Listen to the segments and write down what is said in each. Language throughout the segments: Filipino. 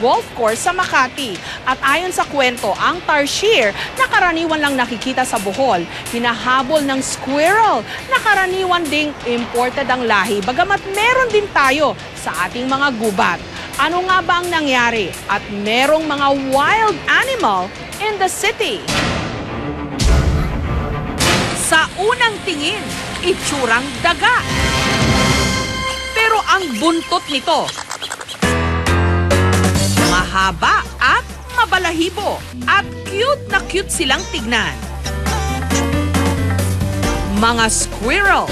golf course sa Makati. At ayon sa kwento, ang tarsier na karaniwan lang nakikita sa Bohol, hinahabol ng squirrel na karaniwan ding imported ang lahi. Bagamat meron din tayo sa ating mga gubat. Ano nga ba ang nangyari? At merong mga wild animal in the city. Sa unang tingin, itsurang daga. Pero ang buntot nito, mahaba at mabalahibo at cute silang tignan. Mga squirrel.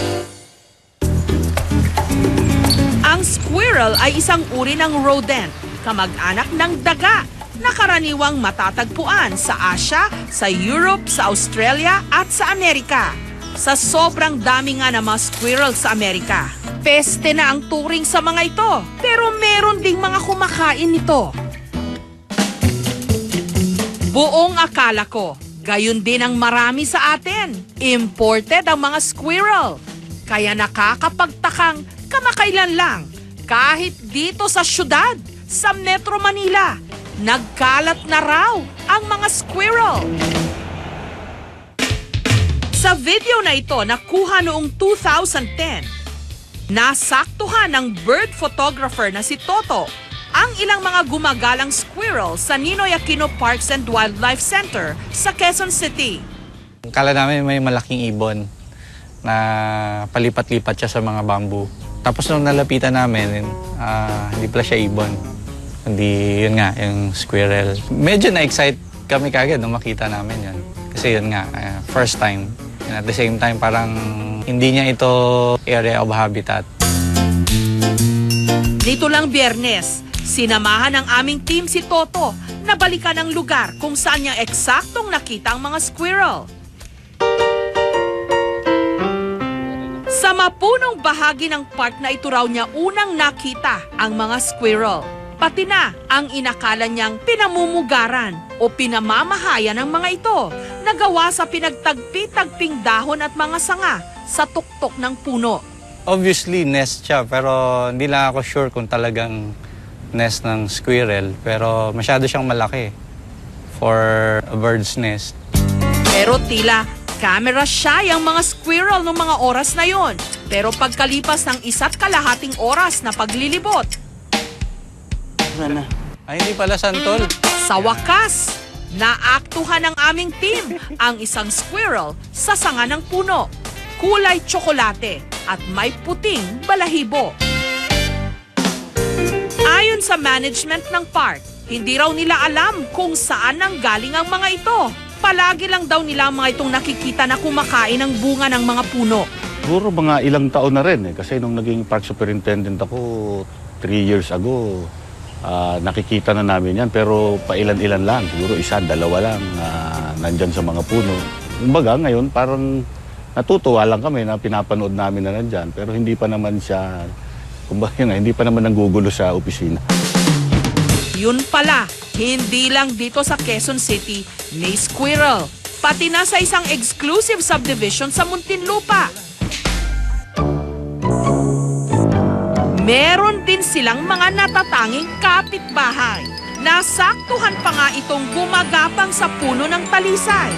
Ang squirrel ay isang uri ng rodent, kamag-anak ng daga, na karaniwang matatagpuan sa Asia, sa Europe, sa Australia at sa Amerika. Sa sobrang dami nga ng mga squirrel sa Amerika, peste na ang turing sa mga ito, pero meron ding mga kumakain nito. Buong akala ko, gayon din ang marami sa atin. Imported ang mga squirrel. Kaya nakakapagtakang kamakailan lang, kahit dito sa syudad, sa Metro Manila, nagkalat na raw ang mga squirrel. Sa video na ito, nakuha noong 2010, nasaktuhan ng bird photographer na si Toto ang ilang mga gumagalang squirrel sa Ninoy Aquino Parks and Wildlife Center sa Quezon City. Kala namin may malaking ibon na palipat-lipat siya sa mga bamboo. Tapos nung nalapitan namin, hindi pala siya ibon. Hindi, yun nga, yung squirrel. Medyo na-excite kami kagad nung makita namin yun. Kasi yun nga, first time. And at the same time, parang hindi niya ito area of habitat. Dito lang Biyernes, sinamahan ng aming team si Toto na balikan ang lugar kung saan niya eksaktong nakita ang mga squirrel. Sa mapunong bahagi ng park na ito raw niya unang nakita ang mga squirrel. Pati na ang inakala niyang pinamumugaran o pinamamahayan ng mga ito na gawa sa pinagtagpi-tagping dahon at mga sanga sa tuktok ng puno. Obviously, nest siya, pero hindi lang ako sure kung talagang nest ng squirrel. Pero masyado siyang malaki for a bird's nest. Pero tila camera shy ang mga squirrel noong mga oras na yon. Pero pagkalipas ng 1.5 oras na paglilibot, Ay, hindi pala santol. sa wakas, naaktuhan ng aming team ang isang squirrel sa sanga ng puno. Kulay tsokolate at may puting balahibo. Ayon sa management ng park, hindi raw nila alam kung saan nanggaling ang mga ito. Palagi lang daw nila ang mga itong nakikita na kumakain ng bunga ng mga puno. Siguro mga ilang taon na rin kasi nung naging park superintendent ako 3 years ago, nakikita na namin yan pero pailan-ilan lang. Siguro 1, 2 lang nandyan sa mga puno. Kumbaga ngayon parang natutuwa lang kami na pinapanood namin na nandyan pero hindi pa naman siya, kumbaga hindi pa naman nanggugulo sa opisina. Yun pala, hindi lang dito sa Quezon City may squirrel. Pati na sa isang exclusive subdivision sa Muntinlupa. Meron din silang mga natatanging kapitbahay. Nasaktuhan pa nga itong gumagapang sa puno ng talisay.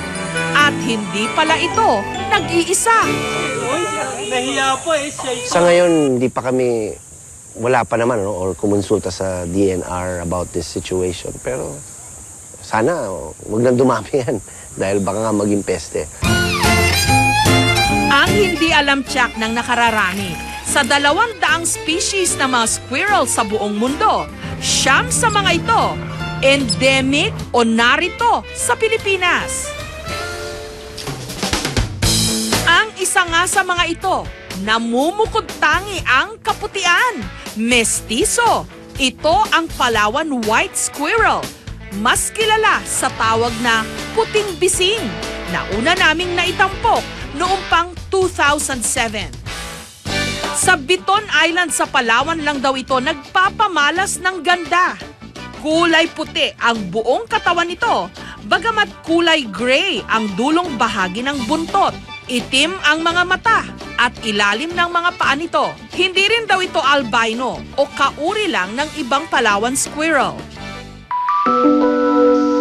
At hindi pala ito nag-iisa. Sa ngayon, hindi pa kami, wala pa naman, no, or kumonsulta sa DNR about this situation. Pero sana, huwag nang dumami yan dahil baka nga maging peste. Ang hindi alam tiyak ng nakararami, sa 200 species na mga squirrel sa buong mundo, 9 sa mga ito, endemic o narito sa Pilipinas. Ang isa nga sa mga ito, namumukod tangi ang kaputian, mestizo. Ito ang Palawan white squirrel, mas kilala sa tawag na puting bising, na una naming naitampok noong pang 2007. Sa Biton Island sa Palawan lang daw ito nagpapamalas ng ganda. Kulay puti ang buong katawan nito, bagamat kulay gray ang dulong bahagi ng buntot. Itim ang mga mata at ilalim ng mga paa nito. Hindi rin daw ito albino o kauri lang ng ibang Palawan squirrel.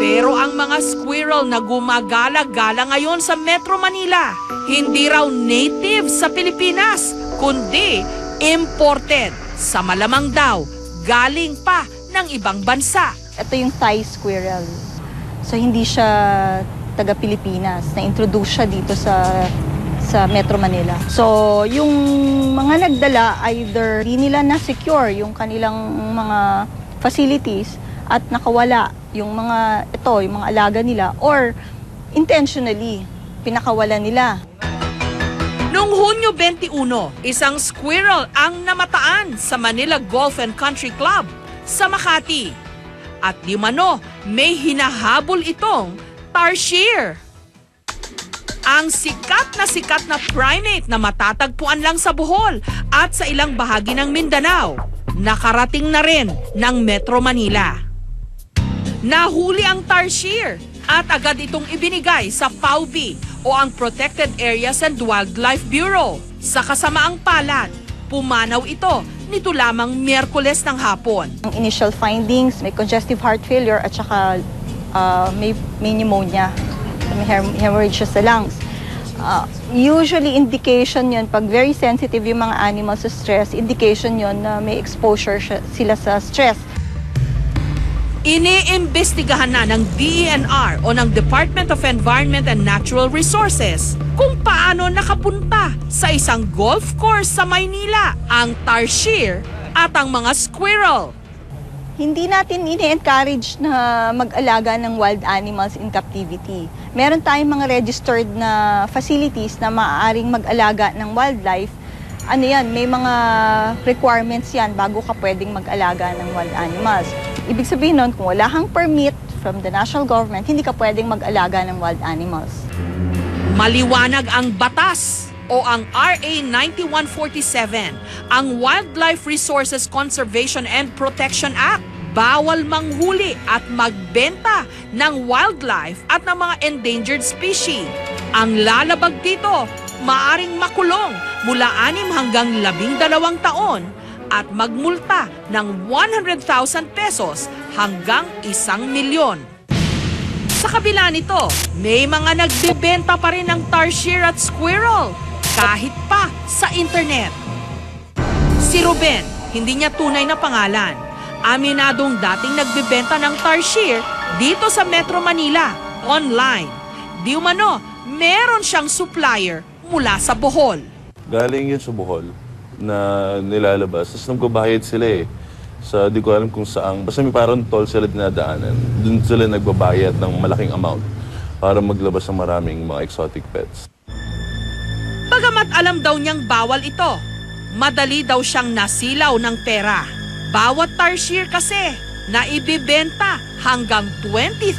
Pero ang mga squirrel na gumagala-gala ngayon sa Metro Manila, hindi raw native sa Pilipinas, kundi imported. Sa malamang daw, galing pa ng ibang bansa. Ito yung Thai squirrel. So hindi siya taga-Pilipinas. Na-introduce siya dito sa Metro Manila. So yung mga nagdala, either di nila na-secure yung kanilang mga facilities at nakawala yung mga alaga nila, or intentionally pinakawalan nila. Noong Hunyo 21, isang squirrel ang namataan sa Manila Golf and Country Club sa Makati. At di mano, may hinahabol itong tarsier. Ang sikat na primate na matatagpuan lang sa Bohol at sa ilang bahagi ng Mindanao, nakarating na rin ng Metro Manila. Nahuli ang tarsier at agad itong ibinigay sa PAWB o ang Protected Areas and Wildlife Bureau. Sa kasamaang palad, pumanaw ito nito lamang Miyerkules ng hapon. Ang initial findings, may congestive heart failure at saka may pneumonia, may hemorrhage sa lungs. Usually indication yon, pag very sensitive yung mga animals sa stress, indication yon na may exposure sila sa stress. Iniimbestigahan na ng DENR o ng Department of Environment and Natural Resources kung paano nakapunta sa isang golf course sa Maynila ang tarsier at ang mga squirrel. Hindi natin ini-encourage na mag-alaga ng wild animals in captivity. Meron tayong mga registered na facilities na maaaring mag-alaga ng wildlife. Ano yan, may mga requirements yan bago ka pwedeng mag-alaga ng wild animals. Ibig sabihin nun, kung wala kang permit from the national government, hindi ka pwedeng mag-alaga ng wild animals. Maliwanag ang batas o ang RA 9147, ang Wildlife Resources Conservation and Protection Act. Bawal manghuli at magbenta ng wildlife at ng mga endangered species. Ang lalabag dito, maaring makulong mula 6 hanggang 12 taon at magmulta ng 100,000 pesos hanggang 1 milyon. Sa kabila nito, may mga nagbebenta pa rin ng tarsier at squirrel kahit pa sa internet. Si Ruben, hindi niya tunay na pangalan, aminadong dating nagbebenta ng tarsier dito sa Metro Manila, online. Di umano, meron siyang supplier mula sa Bohol. Galing yun sa Bohol na nilalabas. Tapos nagbabayad sila eh. Di ko alam kung saan. Basta may parang toll sila dinadaanan. Doon sila nagbabayad ng malaking amount para maglabas ng maraming mga exotic pets. Bagamat alam daw niyang bawal ito, madali daw siyang nasilaw ng pera. Bawat tarsier kasi na ibibenta hanggang 20,000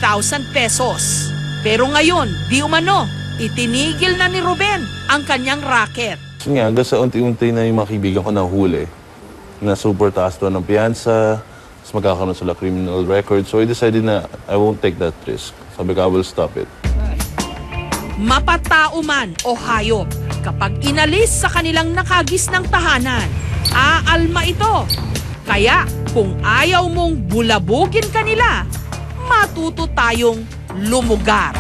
pesos. Pero ngayon, di umano, itinigil na ni Ruben ang kanyang racket. So nga, hanggang sa unti-unti na yung mga kaibigan ko nahuli, na super taas doon ng piyansa, tapos magkakaroon sila criminal record. So I decided na I won't take that risk. Sabi ko, I will stop it. Mapatao man o hayop, kapag inalis sa kanilang nakagis ng tahanan, aalma ito. Kaya kung ayaw mong bulabugin kanila, matuto tayong lumugar.